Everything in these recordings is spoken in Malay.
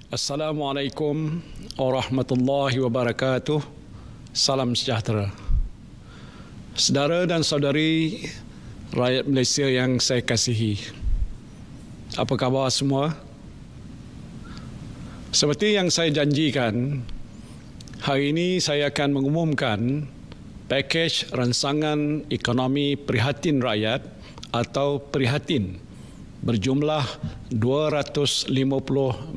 Assalamualaikum warahmatullahi wabarakatuh. Salam sejahtera. Saudara dan saudari rakyat Malaysia yang saya kasihi. Apa khabar semua? Seperti yang saya janjikan, hari ini saya akan mengumumkan pakej ransangan ekonomi prihatin rakyat atau prihatin berjumlah 250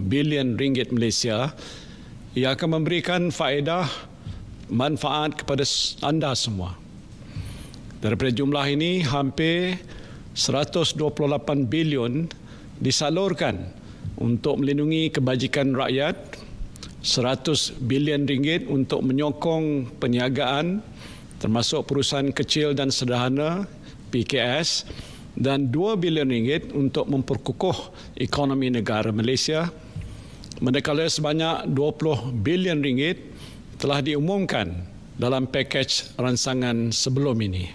bilion ringgit Malaysia yang akan memberikan faedah manfaat kepada anda semua. Daripada jumlah ini, hampir 128 bilion disalurkan untuk melindungi kebajikan rakyat, 100 bilion ringgit untuk menyokong perniagaan termasuk perusahaan kecil dan sederhana PKS, dan 2 bilion ringgit untuk memperkukuh ekonomi negara Malaysia, manakala sebanyak 20 bilion ringgit telah diumumkan dalam pakej ransangan sebelum ini.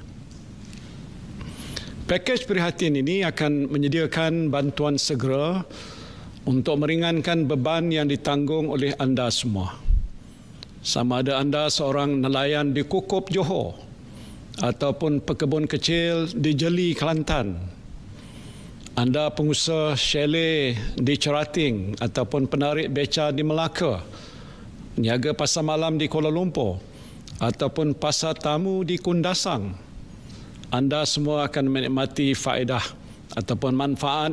Pakej prihatin ini akan menyediakan bantuan segera untuk meringankan beban yang ditanggung oleh anda semua. Sama ada anda seorang nelayan di Kukup, Johor, ataupun pekebun kecil di Jeli, Kelantan, anda pengusaha chalet di Cerating ataupun penarik beca di Melaka, niaga pasar malam di Kuala Lumpur ataupun pasar tamu di Kundasang, anda semua akan menikmati faedah ataupun manfaat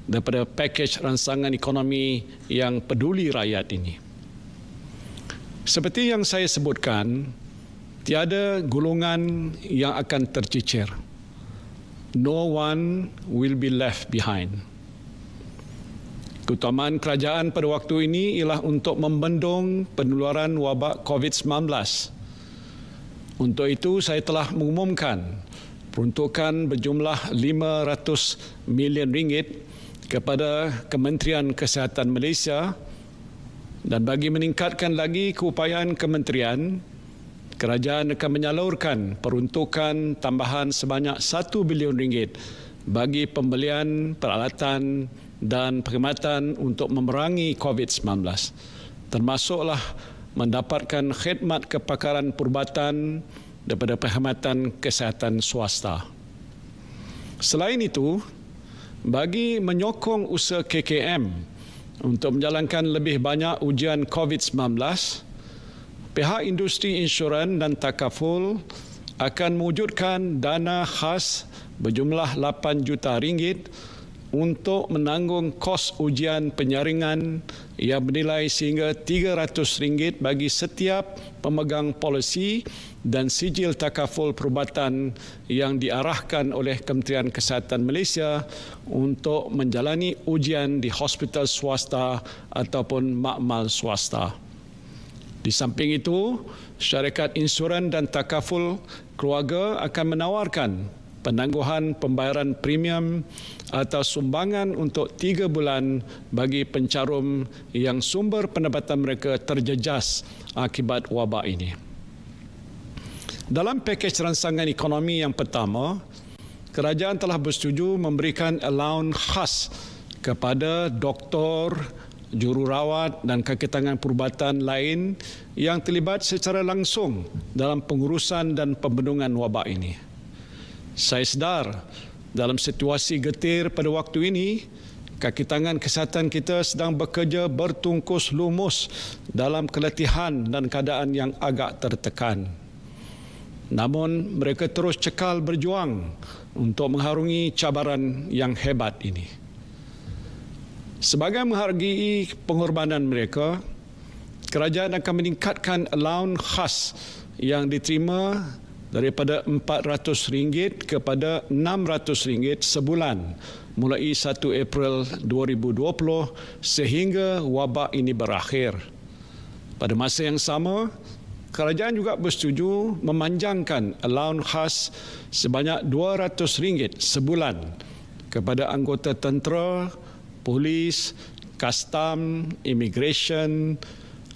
daripada pakej ransangan ekonomi yang peduli rakyat ini. Seperti yang saya sebutkan, tiada golongan yang akan tercicir. No one will be left behind. Keutamaan kerajaan pada waktu ini ialah untuk membendung penularan wabak COVID-19. Untuk itu, saya telah mengumumkan peruntukan berjumlah 500 million ringgit kepada Kementerian Kesihatan Malaysia, dan bagi meningkatkan lagi keupayaan kementerian, kerajaan akan menyalurkan peruntukan tambahan sebanyak 1 bilion ringgit bagi pembelian peralatan dan perkhidmatan untuk memerangi COVID-19, termasuklah mendapatkan khidmat kepakaran perubatan daripada perkhidmatan kesihatan swasta. Selain itu, bagi menyokong usaha KKM untuk menjalankan lebih banyak ujian COVID-19, pihak industri insurans dan takaful akan mewujudkan dana khas berjumlah 8 juta ringgit untuk menanggung kos ujian penyaringan yang bernilai sehingga 300 ringgit bagi setiap pemegang polisi dan sijil takaful perubatan yang diarahkan oleh Kementerian Kesihatan Malaysia untuk menjalani ujian di hospital swasta ataupun makmal swasta. Di samping itu, syarikat insurans dan takaful keluarga akan menawarkan penangguhan pembayaran premium atau sumbangan untuk 3 bulan bagi pencarum yang sumber pendapatan mereka terjejas akibat wabak ini. Dalam pakej ransangan ekonomi yang pertama, kerajaan telah bersetuju memberikan allowance khas kepada doktor, jururawat dan kaki tangan perubatan lain yang terlibat secara langsung dalam pengurusan dan pembendungan wabak ini. Saya sedar dalam situasi getir pada waktu ini, kaki tangan kesihatan kita sedang bekerja bertungkus lumus dalam keletihan dan keadaan yang agak tertekan. Namun mereka terus cekal berjuang untuk mengharungi cabaran yang hebat ini. Sebagai menghargai pengorbanan mereka, kerajaan akan meningkatkan allowance khas yang diterima daripada RM400 kepada RM600 sebulan mulai 1 April 2020 sehingga wabak ini berakhir. Pada masa yang sama, kerajaan juga bersetuju memanjangkan allowance khas sebanyak RM200 sebulan kepada anggota tentera, polis, kastam, immigration,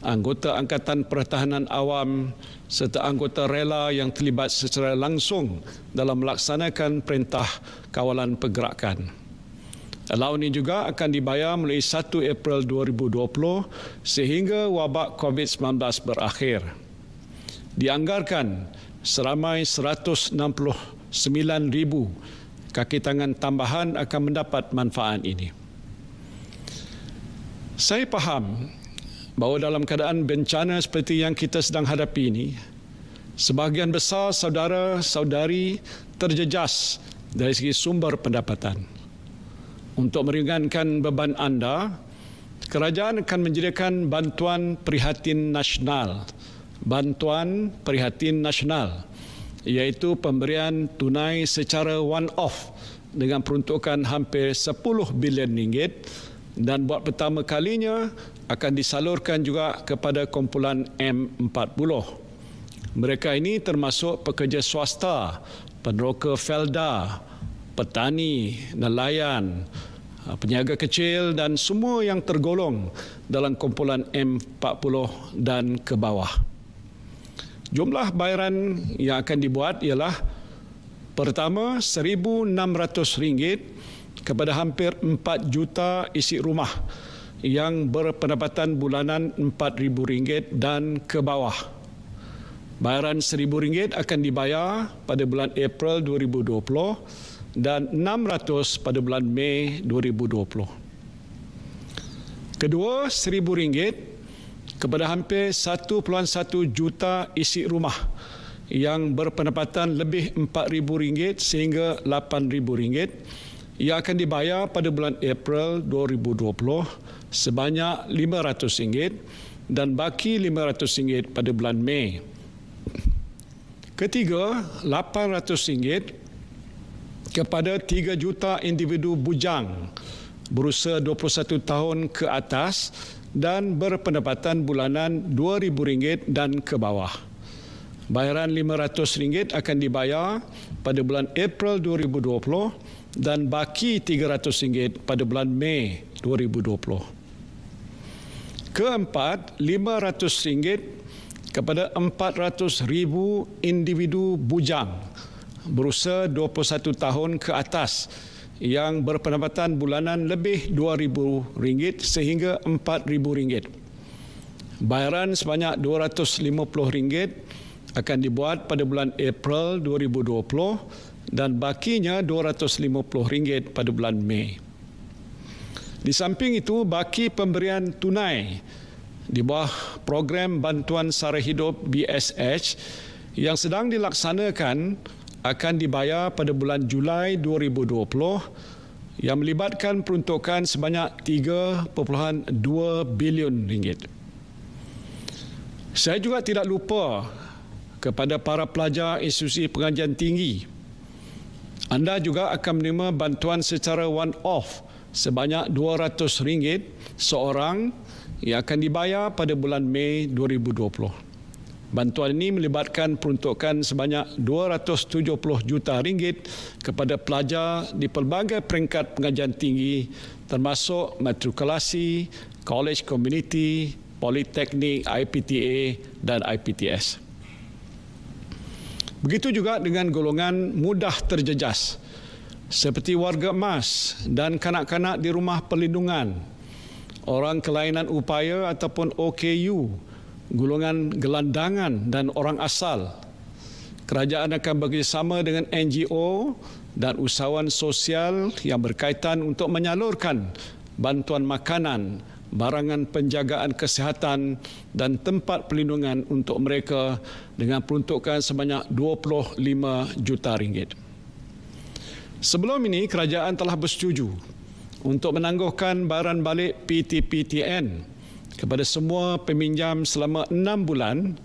anggota Angkatan Pertahanan Awam serta anggota rela yang terlibat secara langsung dalam melaksanakan perintah kawalan pergerakan. Allowance ini juga akan dibayar mulai 1 April 2020 sehingga wabak COVID-19 berakhir. Dianggarkan seramai 169,000 kaki tangan tambahan akan mendapat manfaat ini. Saya faham bahawa dalam keadaan bencana seperti yang kita sedang hadapi ini, sebahagian besar saudara-saudari terjejas dari segi sumber pendapatan. Untuk meringankan beban anda, kerajaan akan menyediakan bantuan prihatin nasional. Bantuan prihatin nasional, iaitu pemberian tunai secara one-off dengan peruntukan hampir 10 bilion ringgit dan buat pertama kalinya akan disalurkan juga kepada kumpulan M40. Mereka ini termasuk pekerja swasta, peneroka felda, petani, nelayan, peniaga kecil dan semua yang tergolong dalam kumpulan M40 dan ke bawah. Jumlah bayaran yang akan dibuat ialah pertama RM1,600 kepada hampir 4 juta isi rumah yang berpendapatan bulanan RM4,000 dan ke bawah. Bayaran RM1,000 akan dibayar pada bulan April 2020 dan RM600 pada bulan Mei 2020. Kedua, RM1,000 kepada hampir 1.1 juta isi rumah yang berpendapatan lebih RM4,000 sehingga RM8,000 yang akan dibayar pada bulan April 2020 sebanyak RM500 dan baki RM500 pada bulan Mei. Ketiga, RM800 kepada 3 juta individu bujang berusia 21 tahun ke atas dan berpendapatan bulanan RM2,000 dan ke bawah. Bayaran RM500 akan dibayar pada bulan April 2020 dan baki RM300 pada bulan Mei 2020. Keempat, RM500 kepada 400,000 individu bujang berusia 21 tahun ke atas yang berpendapatan bulanan lebih RM2,000 sehingga RM4,000. Bayaran sebanyak RM250 akan dibuat pada bulan April 2020 dan bakinya RM250 pada bulan Mei. Di samping itu, baki pemberian tunai di bawah program bantuan sara hidup BSH yang sedang dilaksanakan akan dibayar pada bulan Julai 2020 yang melibatkan peruntukan sebanyak RM3.2 bilion. Saya juga tidak lupa kepada para pelajar institusi pengajian tinggi. Anda juga akan menerima bantuan secara one-off sebanyak RM200 seorang yang akan dibayar pada bulan Mei 2020. Bantuan ini melibatkan peruntukan sebanyak RM270 juta kepada pelajar di pelbagai peringkat pengajian tinggi termasuk matrikulasi, college community, politeknik, IPTA dan IPTS. Begitu juga dengan golongan mudah terjejas seperti warga emas dan kanak-kanak di rumah perlindungan, orang kelainan upaya ataupun OKU, golongan gelandangan dan orang asal. Kerajaan akan bekerjasama dengan NGO dan usahawan sosial yang berkaitan untuk menyalurkan bantuan makanan, barangan penjagaan kesihatan dan tempat perlindungan untuk mereka dengan peruntukan sebanyak RM25 juta. Sebelum ini, kerajaan telah bersetuju untuk menangguhkan bayaran balik PTPTN kepada semua peminjam selama 6 bulan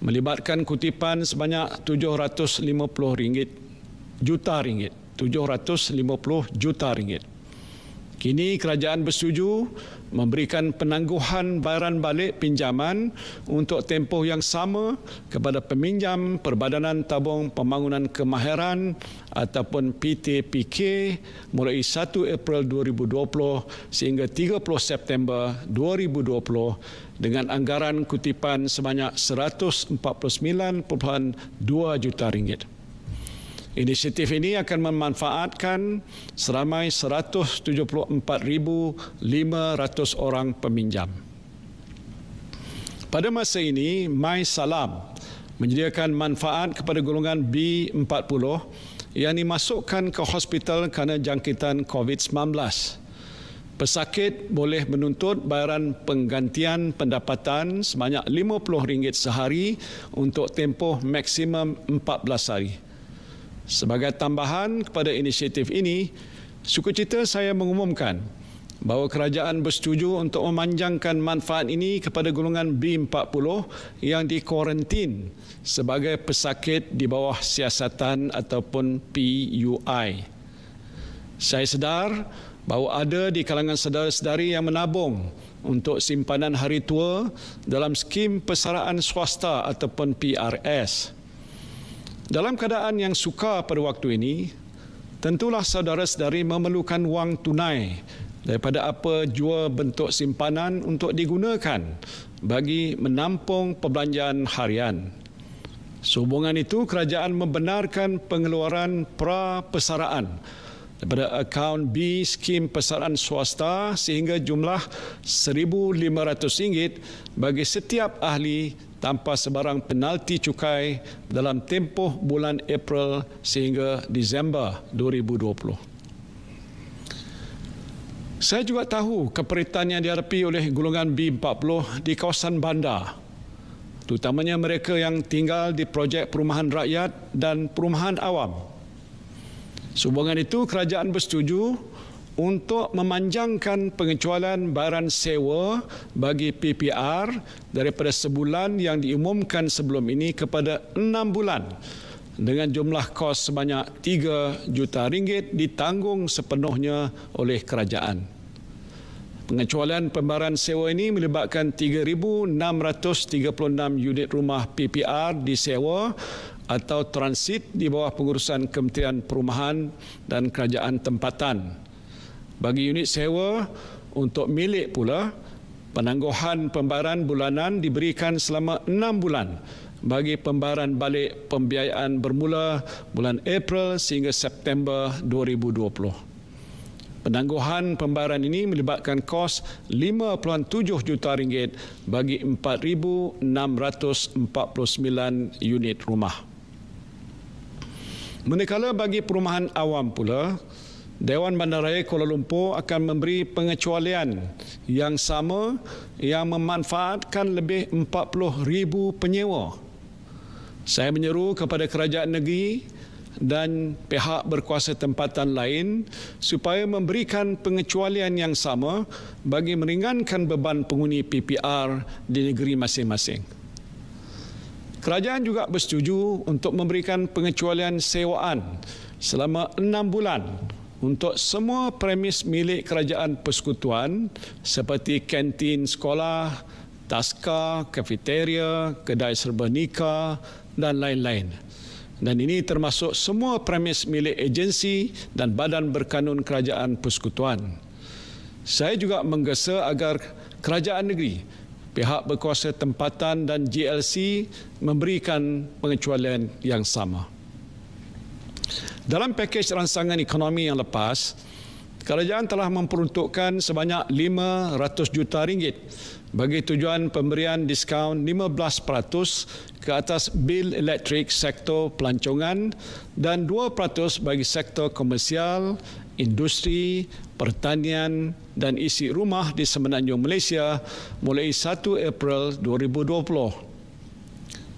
melibatkan kutipan sebanyak RM750 juta. Kini kerajaan bersetuju memberikan penangguhan bayaran balik pinjaman untuk tempoh yang sama kepada peminjam Perbadanan Tabung Pembangunan Kemahiran ataupun PTPK mulai 1 April 2020 sehingga 30 September 2020 dengan anggaran kutipan sebanyak RM149.2 juta. Inisiatif ini akan memanfaatkan seramai 174,500 orang peminjam. Pada masa ini, MySalam menyediakan manfaat kepada golongan B40 yang dimasukkan ke hospital kerana jangkitan COVID-19. Pesakit boleh menuntut bayaran penggantian pendapatan sebanyak RM50 sehari untuk tempoh maksimum 14 hari. Sebagai tambahan kepada inisiatif ini, sukacita saya mengumumkan bahawa kerajaan bersetuju untuk memanjangkan manfaat ini kepada golongan B40 yang dikuarantin sebagai pesakit di bawah siasatan ataupun PUI. Saya sedar bahawa ada di kalangan saudara-saudari yang menabung untuk simpanan hari tua dalam skim persaraan swasta ataupun PRS. Dalam keadaan yang sukar pada waktu ini, tentulah saudara-saudari memerlukan wang tunai daripada apa jua bentuk simpanan untuk digunakan bagi menampung perbelanjaan harian. Sehubungan itu, kerajaan membenarkan pengeluaran pra-persaraan daripada akaun B skim persaraan swasta sehingga jumlah RM1,500 bagi setiap ahli tanpa sebarang penalti cukai dalam tempoh bulan April sehingga Disember 2020. Saya juga tahu keperitan yang dihadapi oleh golongan B40 di kawasan bandar, terutamanya mereka yang tinggal di projek perumahan rakyat dan perumahan awam. Sehubungan itu, kerajaan bersetuju untuk memanjangkan pengecualian bayaran sewa bagi PPR daripada sebulan yang diumumkan sebelum ini kepada 6 bulan dengan jumlah kos sebanyak RM3 juta ditanggung sepenuhnya oleh kerajaan. Pengecualian pembayaran sewa ini melibatkan 3,636 unit rumah PPR disewa atau transit di bawah pengurusan Kementerian Perumahan dan Kerajaan Tempatan. Bagi unit sewa untuk milik pula, penangguhan pembayaran bulanan diberikan selama 6 bulan bagi pembayaran balik pembiayaan bermula bulan April sehingga September 2020. Penangguhan pembayaran ini melibatkan kos RM5.7 juta bagi 4,649 unit rumah. Manakala bagi perumahan awam pula, Dewan Bandaraya Kuala Lumpur akan memberi pengecualian yang sama yang memanfaatkan lebih 40,000 penyewa. Saya menyeru kepada kerajaan negeri dan pihak berkuasa tempatan lain supaya memberikan pengecualian yang sama bagi meringankan beban penghuni PPR di negeri masing-masing. Kerajaan juga bersetuju untuk memberikan pengecualian sewaan selama 6 bulan untuk semua premis milik kerajaan persekutuan seperti kantin sekolah, taska, kafeteria, kedai serba nikah dan lain-lain. Dan ini termasuk semua premis milik agensi dan badan berkanun kerajaan persekutuan. Saya juga menggesa agar kerajaan negeri, pihak berkuasa tempatan dan GLC memberikan pengecualian yang sama. Dalam pakej rangsangan ekonomi yang lepas, kerajaan telah memperuntukkan sebanyak RM500 juta bagi tujuan pemberian diskaun 15% ke atas bil elektrik sektor pelancongan dan 2% bagi sektor komersial, industri, pertanian dan isi rumah di Semenanjung Malaysia mulai 1 April 2020.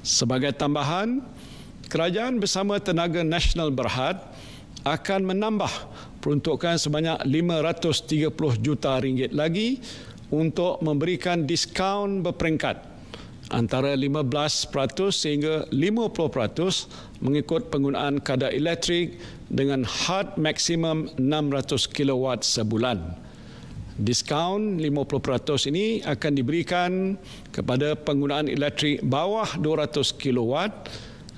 Sebagai tambahan, kerajaan bersama Tenaga Nasional Berhad akan menambah peruntukan sebanyak RM530 juta lagi untuk memberikan diskaun berperingkat antara 15% sehingga 50% mengikut penggunaan kadar elektrik dengan had maksimum 600 kW sebulan. Diskaun 50% ini akan diberikan kepada penggunaan elektrik bawah 200 kW,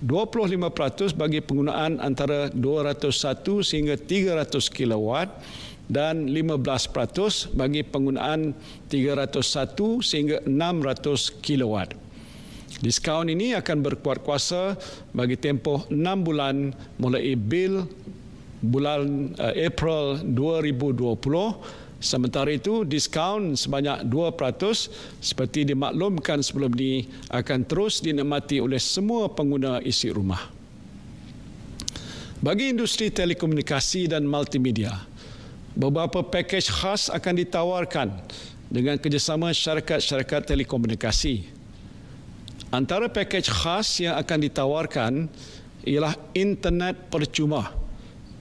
25% bagi penggunaan antara 201 sehingga 300 kW dan 15% bagi penggunaan 301 sehingga 600 kW. Diskaun ini akan berkuat kuasa bagi tempoh 6 bulan mulai bulan April 2020. Sementara itu, diskaun sebanyak 2% seperti dimaklumkan sebelum ini akan terus dinikmati oleh semua pengguna isi rumah. Bagi industri telekomunikasi dan multimedia, beberapa pakej khas akan ditawarkan dengan kerjasama syarikat-syarikat telekomunikasi. Antara pakej khas yang akan ditawarkan ialah internet percuma.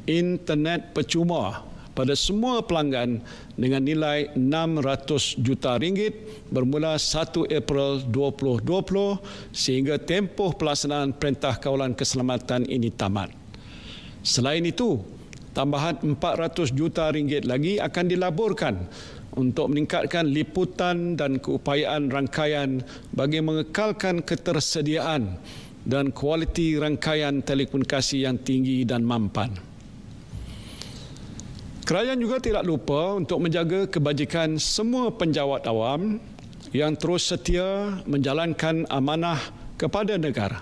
Internet percuma pada semua pelanggan dengan nilai RM600 juta bermula 1 April 2020 sehingga tempoh pelaksanaan Perintah Kawalan Keselamatan ini tamat. Selain itu, tambahan RM400 juta lagi akan dilaburkan untuk meningkatkan liputan dan keupayaan rangkaian bagi mengekalkan ketersediaan dan kualiti rangkaian telekomunikasi yang tinggi dan mampan. Kerajaan juga tidak lupa untuk menjaga kebajikan semua penjawat awam yang terus setia menjalankan amanah kepada negara.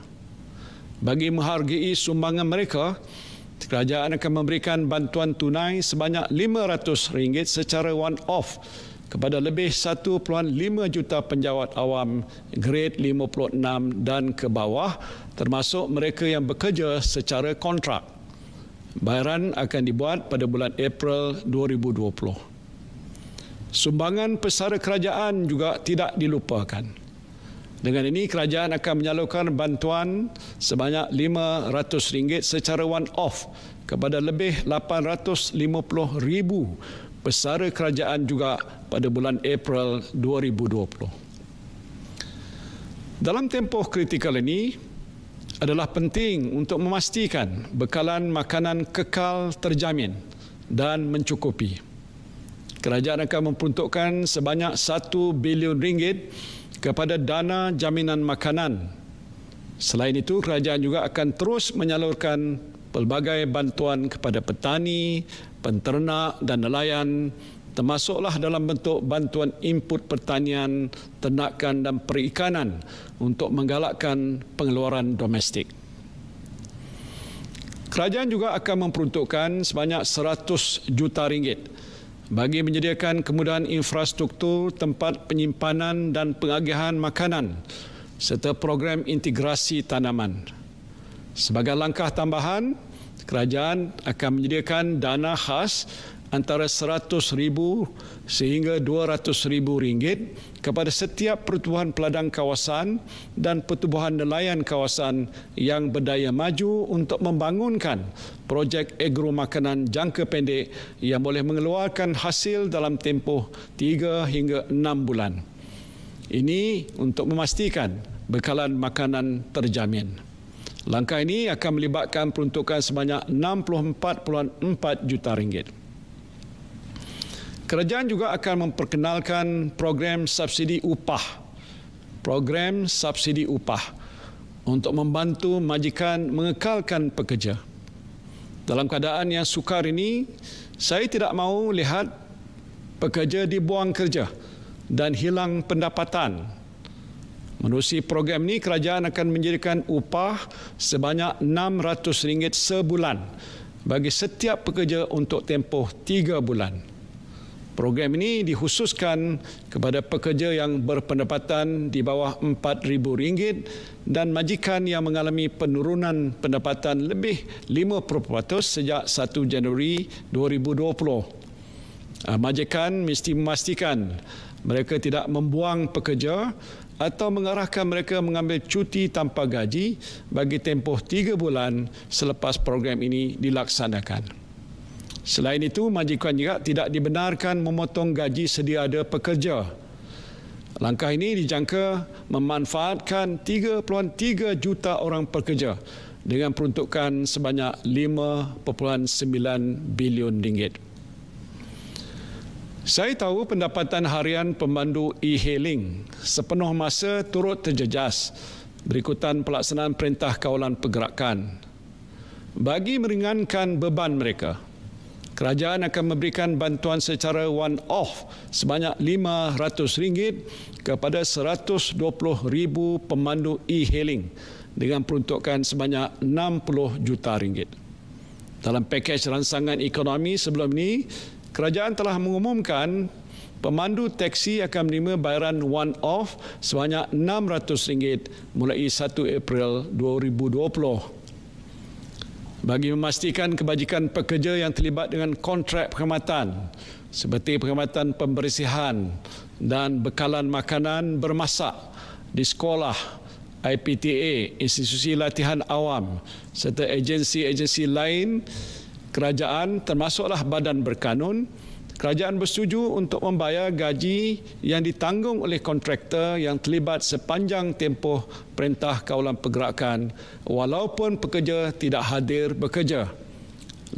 Bagi menghargai sumbangan mereka, kerajaan akan memberikan bantuan tunai sebanyak RM500 secara one-off kepada lebih 1.5 juta penjawat awam grade 56 dan ke bawah, termasuk mereka yang bekerja secara kontrak. Bayaran akan dibuat pada bulan April 2020. Sumbangan pesara kerajaan juga tidak dilupakan. Dengan ini, kerajaan akan menyalurkan bantuan sebanyak RM500 secara one-off kepada lebih 850,000 pesara kerajaan juga pada bulan April 2020. Dalam tempoh kritikal ini, adalah penting untuk memastikan bekalan makanan kekal terjamin dan mencukupi. Kerajaan akan memperuntukkan sebanyak RM1 bilion kepada dana jaminan makanan. Selain itu, kerajaan juga akan terus menyalurkan pelbagai bantuan kepada petani, penternak dan nelayan, termasuklah dalam bentuk bantuan input pertanian, ternakan dan perikanan untuk menggalakkan pengeluaran domestik. Kerajaan juga akan memperuntukkan sebanyak RM100 juta bagi menyediakan kemudahan infrastruktur tempat penyimpanan dan pengagihan makanan serta program integrasi tanaman. Sebagai langkah tambahan, kerajaan akan menyediakan dana khas antara RM100,000 sehingga RM200,000 kepada setiap pertubuhan peladang kawasan dan pertubuhan nelayan kawasan yang berdaya maju untuk membangunkan projek agro makanan jangka pendek yang boleh mengeluarkan hasil dalam tempoh 3 hingga 6 bulan. Ini untuk memastikan bekalan makanan terjamin. Langkah ini akan melibatkan peruntukan sebanyak RM64.4 juta. Kerajaan juga akan memperkenalkan program subsidi upah. Program subsidi upah untuk membantu majikan mengekalkan pekerja. Dalam keadaan yang sukar ini, saya tidak mahu lihat pekerja dibuang kerja dan hilang pendapatan. Menerusi program ini, kerajaan akan menjadikan upah sebanyak RM600 sebulan bagi setiap pekerja untuk tempoh 3 bulan. Program ini dikhususkan kepada pekerja yang berpendapatan di bawah RM4,000 dan majikan yang mengalami penurunan pendapatan lebih 5% sejak 1 Januari 2020. Majikan mesti memastikan mereka tidak membuang pekerja atau mengarahkan mereka mengambil cuti tanpa gaji bagi tempoh 3 bulan selepas program ini dilaksanakan. Selain itu, majikan juga tidak dibenarkan memotong gaji sedia ada pekerja. Langkah ini dijangka memanfaatkan 3.3 juta orang pekerja dengan peruntukan sebanyak RM5.9 bilion. Saya tahu pendapatan harian pemandu e-hailing sepenuh masa turut terjejas berikutan pelaksanaan Perintah Kawalan Pergerakan. Bagi meringankan beban mereka, kerajaan akan memberikan bantuan secara one-off sebanyak RM500 kepada 120,000 pemandu e-hailing dengan peruntukan sebanyak RM60 juta. Dalam pakej rangsangan ekonomi sebelum ini, kerajaan telah mengumumkan pemandu teksi akan menerima bayaran one-off sebanyak RM600 mulai 1 April 2020. Bagi memastikan kebajikan pekerja yang terlibat dengan kontrak perkhidmatan seperti perkhidmatan pembersihan dan bekalan makanan bermasak di sekolah, IPTA, institusi latihan awam serta agensi-agensi lain kerajaan termasuklah badan berkanun, kerajaan bersetuju untuk membayar gaji yang ditanggung oleh kontraktor yang terlibat sepanjang tempoh Perintah Kawalan Pergerakan walaupun pekerja tidak hadir bekerja.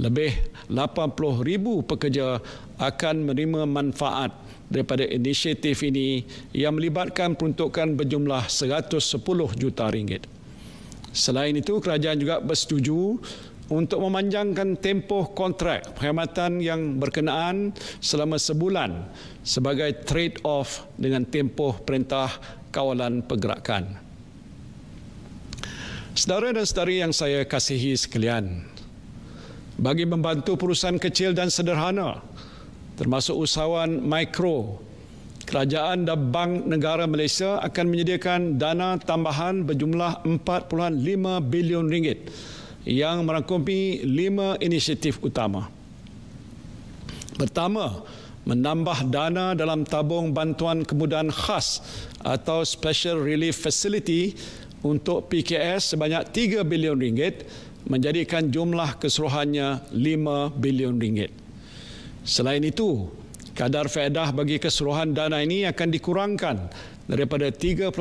Lebih 80,000 pekerja akan menerima manfaat daripada inisiatif ini yang melibatkan peruntukan berjumlah RM110 juta. Selain itu, kerajaan juga bersetuju untuk memanjangkan tempoh kontrak perkhidmatan yang berkenaan selama sebulan sebagai trade-off dengan tempoh Perintah Kawalan Pergerakan. Saudara dan saudari yang saya kasihi sekalian, bagi membantu perusahaan kecil dan sederhana, termasuk usahawan mikro, kerajaan dan Bank Negara Malaysia akan menyediakan dana tambahan berjumlah RM4.5 bilion yang merangkumi 5 inisiatif utama. Pertama, menambah dana dalam tabung bantuan kemudahan khas atau Special Relief Facility untuk PKS sebanyak RM3 bilion menjadikan jumlah keseluruhannya RM5 bilion. Selain itu, kadar faedah bagi keseluruhan dana ini akan dikurangkan daripada 3.75%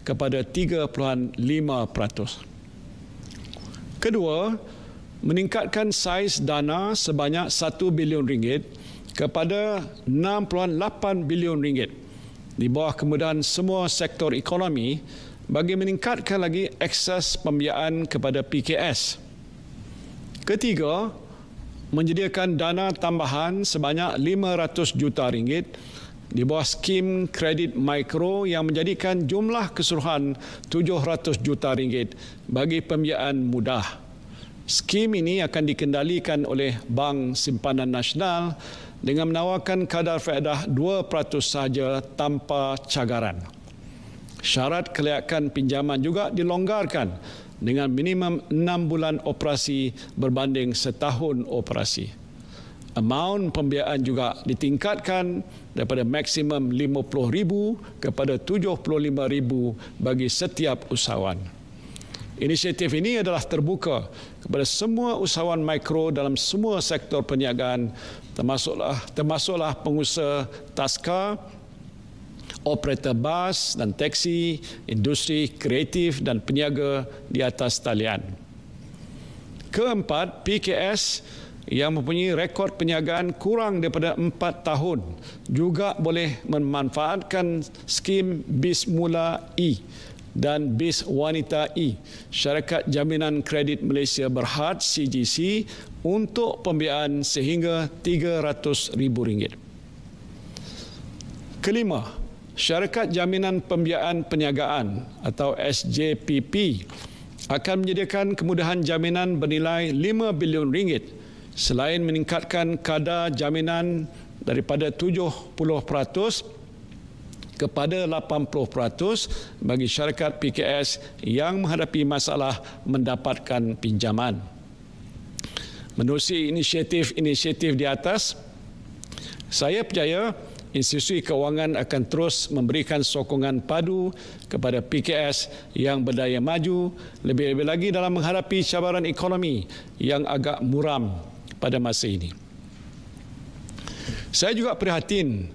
kepada 3.5%. Kedua, meningkatkan saiz dana sebanyak RM1 bilion kepada RM6.8 bilion di bawah kemudahan semua sektor ekonomi bagi meningkatkan lagi akses pembiayaan kepada PKS. Ketiga, menyediakan dana tambahan sebanyak RM500 juta di bawah skim kredit mikro yang menjadikan jumlah keseluruhan RM700 juta bagi pembiayaan mudah. Skim ini akan dikendalikan oleh Bank Simpanan Nasional dengan menawarkan kadar faedah 2% sahaja tanpa cagaran. Syarat kelayakan pinjaman juga dilonggarkan dengan minimum 6 bulan operasi berbanding setahun operasi. Amaun pembiayaan juga ditingkatkan daripada maksimum RM50,000 kepada RM75,000 bagi setiap usahawan. Inisiatif ini adalah terbuka kepada semua usahawan mikro dalam semua sektor perniagaan, termasuklah pengusaha taska, operator bas dan teksi, industri kreatif dan peniaga di atas talian. Keempat, PKS yang mempunyai rekod perniagaan kurang daripada 4 tahun juga boleh memanfaatkan skim BIS Mula E dan BIS Wanita E, Syarikat Jaminan Kredit Malaysia Berhad CGC, untuk pembiayaan sehingga RM300,000. Kelima, Syarikat Jaminan Pembiayaan Perniagaan atau SJPP akan menyediakan kemudahan jaminan bernilai RM5 bilion selain meningkatkan kadar jaminan daripada 70% kepada 80% bagi syarikat PKS yang menghadapi masalah mendapatkan pinjaman. Menerusi inisiatif di atas, saya percaya institusi kewangan akan terus memberikan sokongan padu kepada PKS yang berdaya maju, lebih-lebih lagi dalam menghadapi cabaran ekonomi yang agak muram pada masa ini. Saya juga prihatin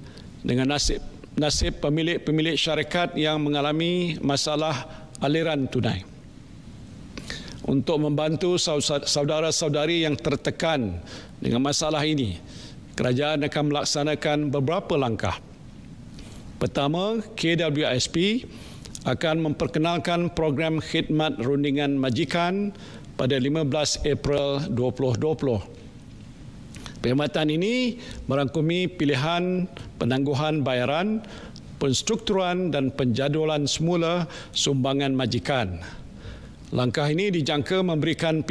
dengan nasib pemilik-pemilik syarikat yang mengalami masalah aliran tunai. Untuk membantu saudara-saudari yang tertekan dengan masalah ini, kerajaan akan melaksanakan beberapa langkah. Pertama, KWSP akan memperkenalkan program khidmat rundingan majikan pada 15 April 2020. Perkhidmatan ini merangkumi pilihan penangguhan bayaran, penstrukturan dan penjadualan semula sumbangan majikan. Langkah ini dijangka memberikan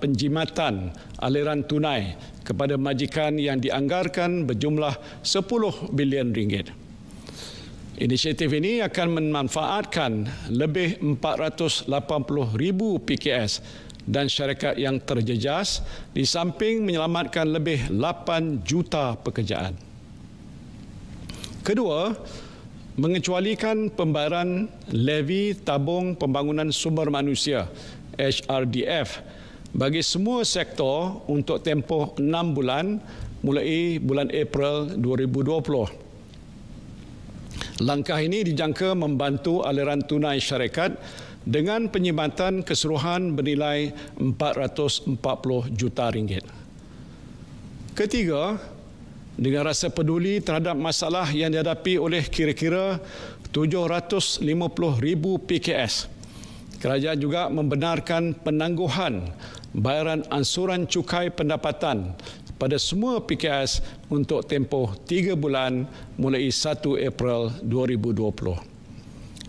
penjimatan aliran tunai kepada majikan yang dianggarkan berjumlah 10 bilion ringgit. Inisiatif ini akan memanfaatkan lebih 480,000 PKS dan syarikat yang terjejas di samping menyelamatkan lebih 8 juta pekerjaan. Kedua, mengecualikan pembayaran levy tabung pembangunan sumber manusia HRDF bagi semua sektor untuk tempoh 6 bulan mulai bulan April 2020. Langkah ini dijangka membantu aliran tunai syarikat dengan penyimatan keseluruhan bernilai 440 juta ringgit. Ketiga, dengan rasa peduli terhadap masalah yang dihadapi oleh kira-kira 750,000 PKS, kerajaan juga membenarkan penangguhan bayaran ansuran cukai pendapatan pada semua PKS untuk tempoh 3 bulan mulai 1 April 2020.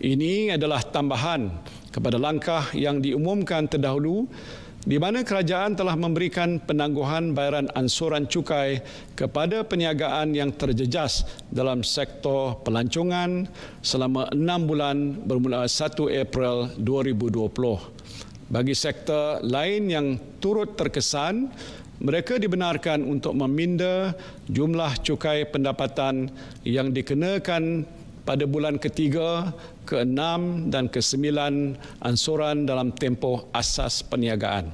Ini adalah tambahan kepada langkah yang diumumkan terdahulu di mana kerajaan telah memberikan penangguhan bayaran ansuran cukai kepada perniagaan yang terjejas dalam sektor pelancongan selama 6 bulan bermula 1 April 2020. Bagi sektor lain yang turut terkesan, mereka dibenarkan untuk meminda jumlah cukai pendapatan yang dikenakan pada bulan ketiga, ke-6 dan ke-9 ansuran dalam tempoh asas perniagaan.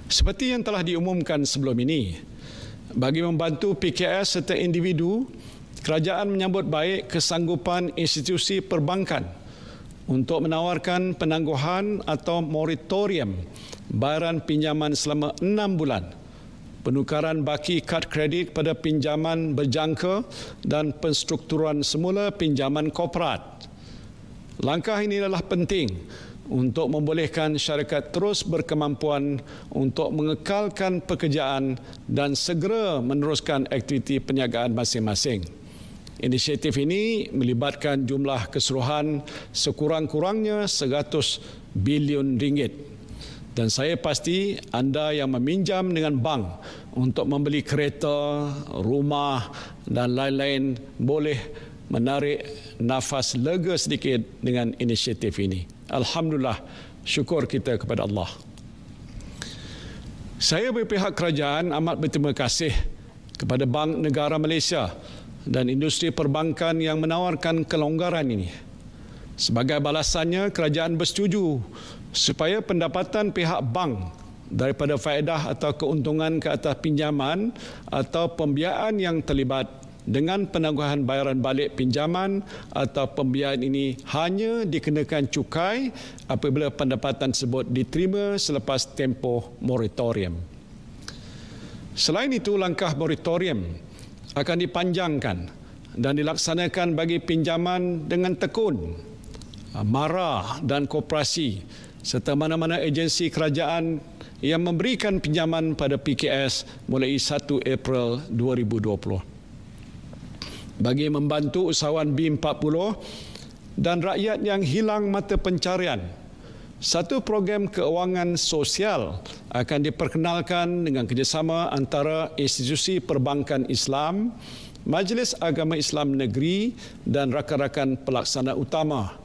Seperti yang telah diumumkan sebelum ini, bagi membantu PKS serta individu, kerajaan menyambut baik kesanggupan institusi perbankan untuk menawarkan penangguhan atau moratorium bayaran pinjaman selama 6 bulan, penukaran baki kad kredit pada pinjaman berjangka dan penstrukturan semula pinjaman korporat. Langkah ini adalah penting untuk membolehkan syarikat terus berkemampuan untuk mengekalkan pekerjaan dan segera meneruskan aktiviti perniagaan masing-masing. Inisiatif ini melibatkan jumlah keseluruhan sekurang-kurangnya 100 bilion ringgit. Dan saya pasti anda yang meminjam dengan bank untuk membeli kereta, rumah dan lain-lain boleh menarik nafas lega sedikit dengan inisiatif ini. Alhamdulillah, syukur kita kepada Allah. Saya berpihak kerajaan amat berterima kasih kepada Bank Negara Malaysia dan industri perbankan yang menawarkan kelonggaran ini. Sebagai balasannya, kerajaan bersetuju supaya pendapatan pihak bank daripada faedah atau keuntungan ke atas pinjaman atau pembiayaan yang terlibat dengan penangguhan bayaran balik pinjaman atau pembiayaan ini hanya dikenakan cukai apabila pendapatan tersebut diterima selepas tempoh moratorium. Selain itu, langkah moratorium akan dipanjangkan dan dilaksanakan bagi pinjaman dengan tekun, mara dan koperasi serta mana-mana agensi kerajaan yang memberikan pinjaman pada PKS mulai 1 April 2020. Bagi membantu usahawan B40 dan rakyat yang hilang mata pencarian, satu program keuangan sosial akan diperkenalkan dengan kerjasama antara institusi perbankan Islam, Majlis Agama Islam Negeri dan rakan-rakan pelaksana utama.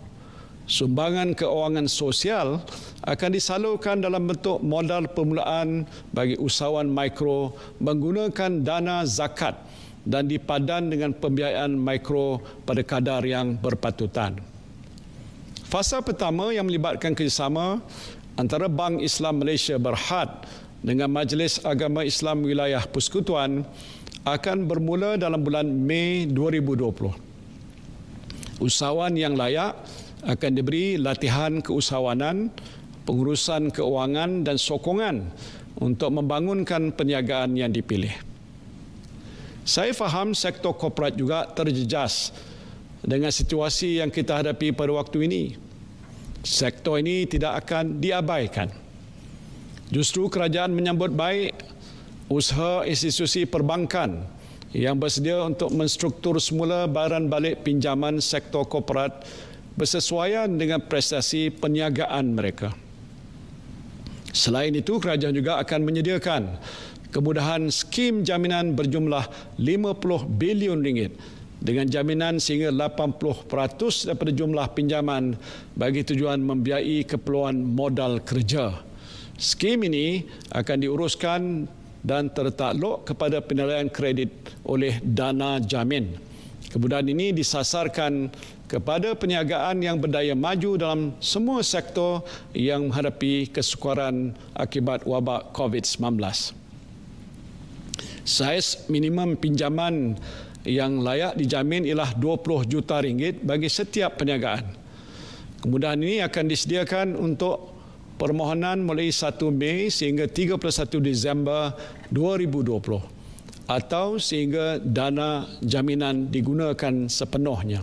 Sumbangan keuangan sosial akan disalurkan dalam bentuk modal permulaan bagi usahawan mikro menggunakan dana zakat dan dipadan dengan pembiayaan mikro pada kadar yang berpatutan. Fasa pertama yang melibatkan kerjasama antara Bank Islam Malaysia Berhad dengan Majlis Agama Islam Wilayah Persekutuan akan bermula dalam bulan Mei 2020. Usahawan yang layak akan diberi latihan keusahawanan, pengurusan keuangan dan sokongan untuk membangunkan perniagaan yang dipilih. Saya faham sektor korporat juga terjejas dengan situasi yang kita hadapi pada waktu ini. Sektor ini tidak akan diabaikan. Justru kerajaan menyambut baik usaha institusi perbankan yang bersedia untuk menstruktur semula bayaran balik pinjaman sektor korporat bersesuaian dengan prestasi perniagaan mereka. Selain itu, kerajaan juga akan menyediakan kemudahan skim jaminan berjumlah 50 bilion ringgit dengan jaminan sehingga 80% daripada jumlah pinjaman bagi tujuan membiayai keperluan modal kerja. Skim ini akan diuruskan dan tertakluk kepada penilaian kredit oleh Dana Jamin. Kemudahan ini disasarkan kepada perniagaan yang berdaya maju dalam semua sektor yang menghadapi kesukaran akibat wabak COVID-19. Saiz minimum pinjaman yang layak dijamin ialah 20 juta ringgit bagi setiap perniagaan. Kemudahan ini akan disediakan untuk permohonan mulai 1 Mei sehingga 31 Disember 2020 atau sehingga dana jaminan digunakan sepenuhnya.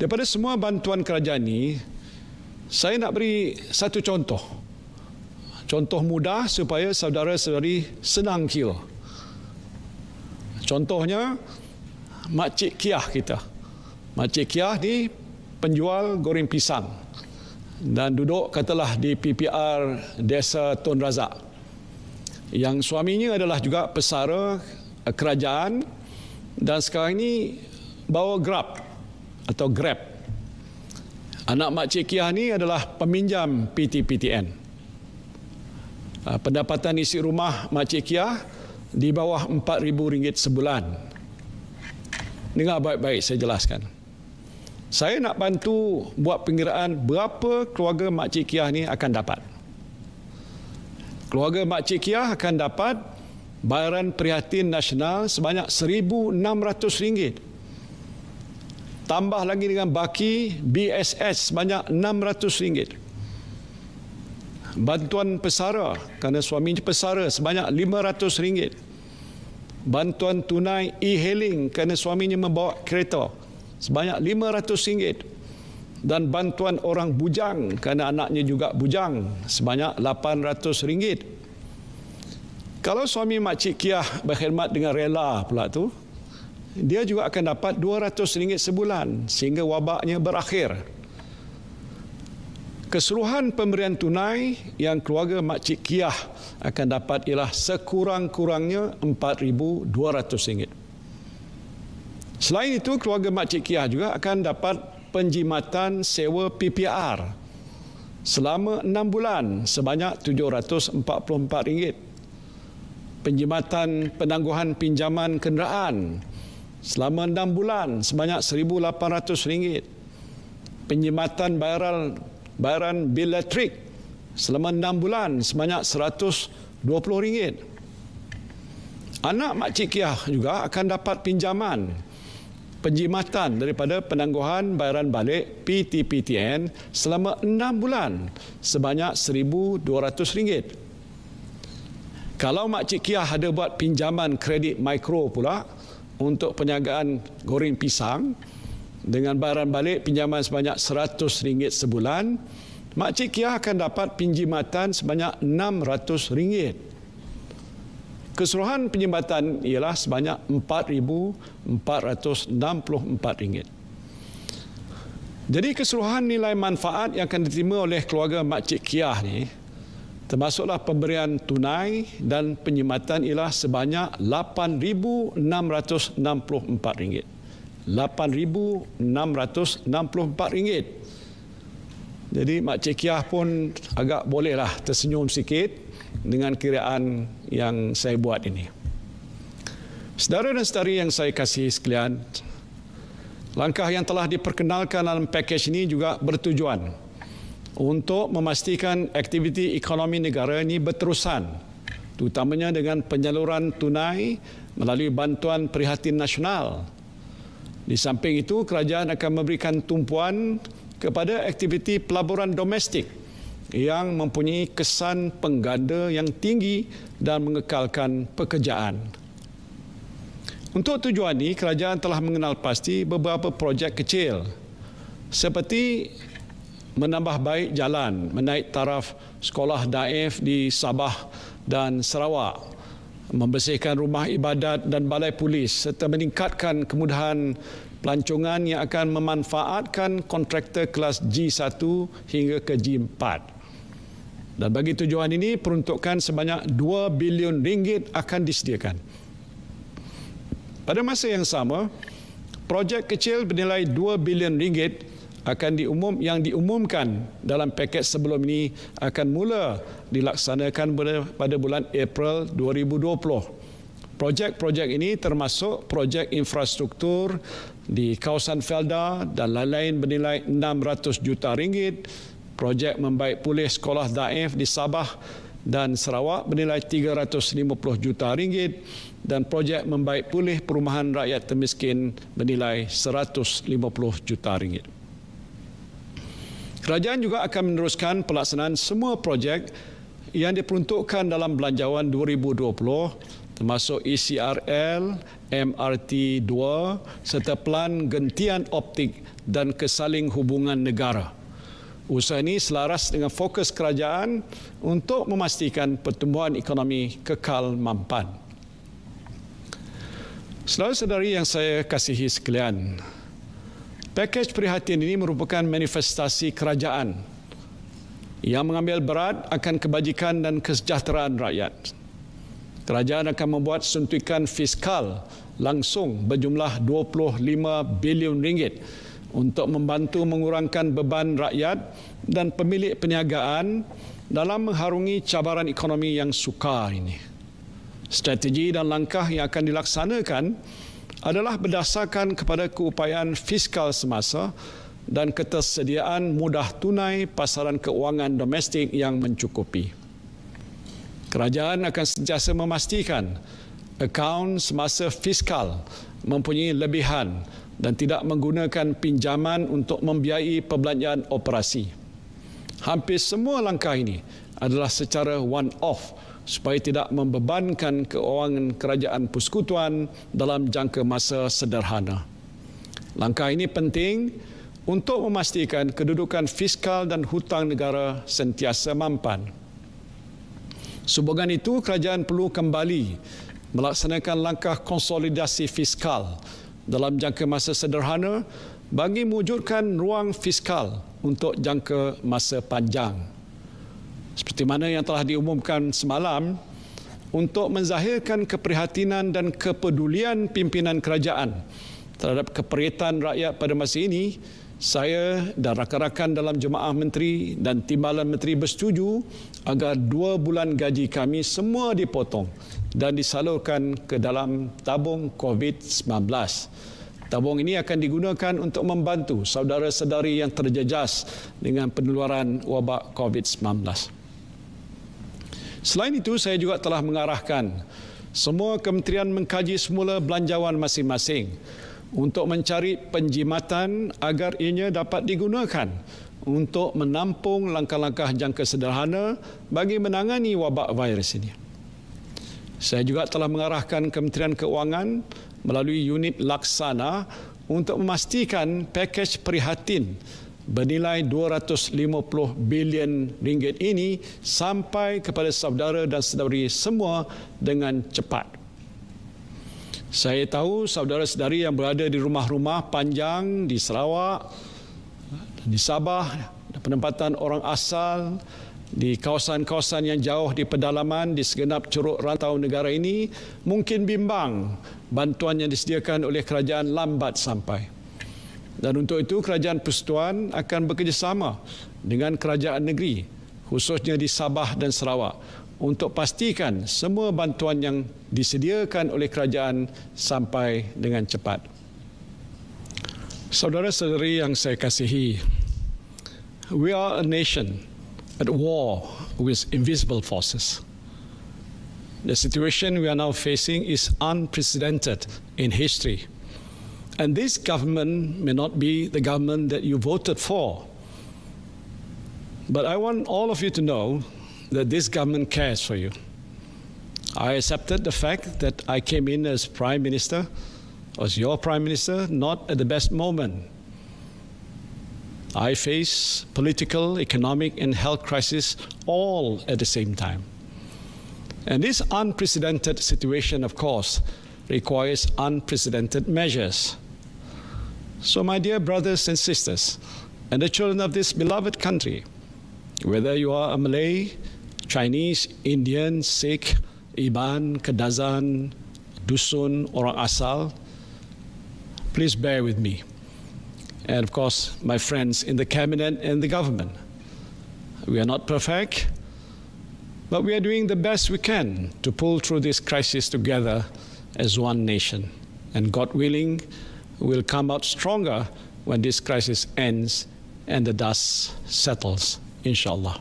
Daripada semua bantuan kerajaan ini, saya nak beri satu contoh. Contoh mudah supaya saudara-saudari senang kira. Contohnya, Makcik Kiah kita. Makcik Kiah ni penjual goreng pisang dan duduk katalah di PPR Desa Tun Razak. Yang suaminya adalah juga pesara kerajaan dan sekarang ini bawa Grab. Anak Makcik Kiah ni adalah peminjam PTPTN. Pendapatan isi rumah Makcik Kiah di bawah RM4,000 sebulan. Dengar baik-baik saya jelaskan. Saya nak bantu buat pengiraan berapa keluarga Makcik Kiah ni akan dapat. Keluarga Makcik Kiah akan dapat bayaran prihatin nasional sebanyak RM1,600. Tambah lagi dengan baki BSS sebanyak RM600. Bantuan pesara kerana suaminya pesara sebanyak RM500. Bantuan tunai e-hailing kerana suaminya membawa kereta sebanyak RM500 dan bantuan orang bujang kerana anaknya juga bujang sebanyak RM800. Kalau suami Makcik Kiah berkhidmat dengan rela pula tu, dia juga akan dapat RM200 sebulan sehingga wabaknya berakhir. Keseluruhan pemberian tunai yang keluarga Makcik Kiah akan dapat ialah sekurang-kurangnya RM4,200. Selain itu, keluarga Makcik Kiah juga akan dapat penjimatan sewa PPR selama 6 bulan sebanyak RM744. Penjimatan penangguhan pinjaman kenderaan selama 6 bulan sebanyak RM1,800. Penjimatan bayaran bil elektrik selama 6 bulan sebanyak RM120. Anak Makcik Kiah juga akan dapat pinjaman penjimatan daripada penangguhan bayaran balik PTPTN selama 6 bulan sebanyak RM1,200. Kalau Makcik Kiah ada buat pinjaman kredit mikro pula untuk perniagaan goreng pisang dengan bayaran balik pinjaman sebanyak RM100 sebulan, Makcik Kiah akan dapat pinjimatan sebanyak RM600. Keseluruhan penjimatan ialah sebanyak RM4,464. Jadi keseluruhan nilai manfaat yang akan diterima oleh keluarga Makcik Kiah ni, termasuklah pemberian tunai dan penjimatan ialah sebanyak RM8,664. RM8,664. Jadi Makcik Kiah pun agak bolehlah tersenyum sikit dengan kiraan yang saya buat ini. Saudara dan saudari yang saya kasihi sekalian, langkah yang telah diperkenalkan dalam pakej ini juga bertujuan untuk memastikan aktiviti ekonomi negara ini berterusan, terutamanya dengan penyaluran tunai melalui bantuan prihatin nasional. Di samping itu, kerajaan akan memberikan tumpuan kepada aktiviti pelaburan domestik yang mempunyai kesan pengganda yang tinggi dan mengekalkan pekerjaan. Untuk tujuan ini, kerajaan telah mengenal pasti beberapa projek kecil seperti menambah baik jalan, menaik taraf sekolah daif di Sabah dan Sarawak, membersihkan rumah ibadat dan balai polis serta meningkatkan kemudahan pelancongan yang akan memanfaatkan kontraktor kelas G1 hingga ke G4. Dan bagi tujuan ini, peruntukan sebanyak 2 bilion ringgit akan disediakan. Pada masa yang sama, projek kecil bernilai 2 bilion ringgit yang diumumkan dalam paket sebelum ini akan mula dilaksanakan pada bulan April 2020. Projek-projek ini termasuk projek infrastruktur di kawasan Felda dan lain-lain bernilai 600 juta ringgit, projek membaik pulih sekolah daif di Sabah dan Sarawak bernilai 350 juta ringgit dan projek membaik pulih perumahan rakyat termiskin bernilai 150 juta ringgit. Kerajaan juga akan meneruskan pelaksanaan semua projek yang diperuntukkan dalam Belanjawan 2020 termasuk ECRL, MRT 2 serta Pelan Gentian Optik dan Kesaling Hubungan Negara. Usaha ini selaras dengan fokus kerajaan untuk memastikan pertumbuhan ekonomi kekal mampan. Saudara-saudari yang saya kasihi sekalian, pakej prihatin ini merupakan manifestasi kerajaan yang mengambil berat akan kebajikan dan kesejahteraan rakyat. Kerajaan akan membuat suntikan fiskal langsung berjumlah 25 bilion ringgit untuk membantu mengurangkan beban rakyat dan pemilik perniagaan dalam mengharungi cabaran ekonomi yang sukar ini. Strategi dan langkah yang akan dilaksanakan adalah berdasarkan kepada keupayaan fiskal semasa dan ketersediaan mudah tunai pasaran keuangan domestik yang mencukupi. Kerajaan akan sentiasa memastikan akaun semasa fiskal mempunyai lebihan dan tidak menggunakan pinjaman untuk membiayai perbelanjaan operasi. Hampir semua langkah ini adalah secara one-off supaya tidak membebankan keuangan kerajaan persekutuan dalam jangka masa sederhana. Langkah ini penting untuk memastikan kedudukan fiskal dan hutang negara sentiasa mampan. Sehubungan itu, kerajaan perlu kembali melaksanakan langkah konsolidasi fiskal dalam jangka masa sederhana bagi mewujudkan ruang fiskal untuk jangka masa panjang. Seperti mana yang telah diumumkan semalam, untuk menzahirkan keprihatinan dan kepedulian pimpinan kerajaan terhadap keperitan rakyat pada masa ini, saya dan rakan-rakan dalam Jemaah Menteri dan Timbalan Menteri bersetuju agar 2 bulan gaji kami semua dipotong dan disalurkan ke dalam tabung COVID-19. Tabung ini akan digunakan untuk membantu saudara-saudari yang terjejas dengan penularan wabak COVID-19. Selain itu, saya juga telah mengarahkan semua kementerian mengkaji semula belanjawan masing-masing untuk mencari penjimatan agar ianya dapat digunakan untuk menampung langkah-langkah jangka sederhana bagi menangani wabak virus ini. Saya juga telah mengarahkan Kementerian Keuangan melalui unit laksana untuk memastikan pakej prihatin bernilai 250 bilion ringgit ini sampai kepada saudara dan saudari semua dengan cepat. Saya tahu saudara-saudari yang berada di rumah-rumah panjang di Sarawak, di Sabah, penempatan orang asal, di kawasan-kawasan yang jauh di pedalaman di segenap curug rantau negara ini mungkin bimbang bantuan yang disediakan oleh kerajaan lambat sampai. Dan untuk itu kerajaan persekutuan akan bekerjasama dengan kerajaan negeri khususnya di Sabah dan Sarawak untuk pastikan semua bantuan yang disediakan oleh kerajaan sampai dengan cepat. Saudara-saudari yang saya kasihi, we are a nation at war with invisible forces. The situation we are now facing is unprecedented in history. And this government may not be the government that you voted for. But I want all of you to know that this government cares for you. I accepted the fact that I came in as Prime Minister, as your Prime Minister, not at the best moment. I face political, economic, and health crisis all at the same time. And this unprecedented situation, of course, requires unprecedented measures. So, my dear brothers and sisters, and the children of this beloved country, whether you are a Malay, Chinese, Indian, Sikh, Iban, Kadazan, Dusun, orang asal, please bear with me. And of course, my friends in the cabinet and the government. We are not perfect, but we are doing the best we can to pull through this crisis together as one nation. And God willing, we'll come out stronger when this crisis ends and the dust settles, insyaAllah.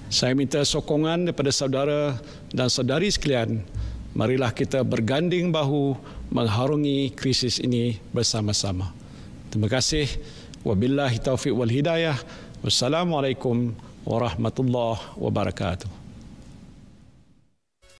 Saya minta sokongan daripada saudara dan saudari sekalian. Marilah kita berganding bahu mengharungi krisis ini bersama-sama. Terima kasih. Wabillahi taufiq wal hidayah. Wassalamualaikum warahmatullahi wabarakatuh.